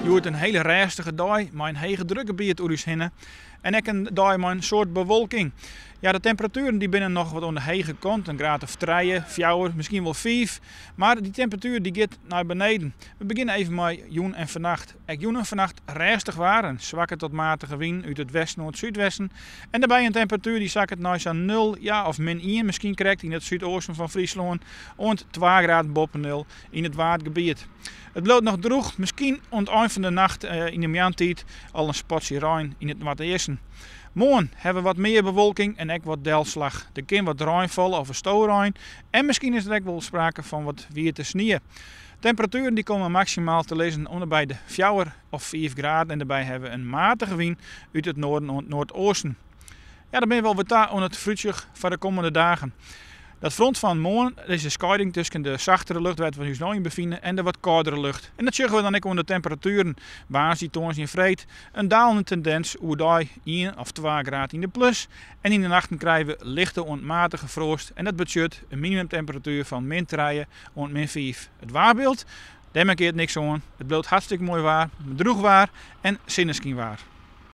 Je wordt een hele rustige dag met een hege drukgebied over ons heen. En ik een dag met een soort bewolking. Ja, de temperaturen die binnen nog wat aan de hege kant. Een graad of 3, 4, misschien wel 5. Maar die temperatuur die gaat naar beneden. We beginnen even met joen en vannacht. Joen en vannacht rustig waren. Zwakke tot matige wind uit het westen naar het zuidwesten. En daarbij een temperatuur die zakt naar zo'n 0, ja, of -1 misschien correct in het zuidoosten van Friesland. En 2 graden boven 0 in het waardgebied. Het blijft nog droog, misschien aan het eind van de nacht in de middagtijd al een spatje rein in het noordesten. Morgen hebben we wat meer bewolking en ook wat delslag. Er kan wat rein vallen of een stoorrein en misschien is er ook wel sprake van wat wierte sneeuw. Temperaturen die komen maximaal te lezen onder bij de 4 of 5 graden en daarbij hebben we een matige wind uit het noorden en het noordoosten. Ja, dan ben je wel wat daar aan het fruitje voor de komende dagen. Dat front van morgen is de scheiding tussen de zachtere lucht waar we ons nu in bevinden en de wat koudere lucht. En dat zien we dan ook onder de temperaturen. Baas die toons in vreed een dalende tendens hoe die 1 of 2 graden in de plus. En in de nachten krijgen we lichte onmatige frost en dat betekent een minimumtemperatuur van -3 en -5. Het waarbeeld, daar maakt niks aan. Het blijft hartstikke mooi waar, droeg waar en zinneskin waar.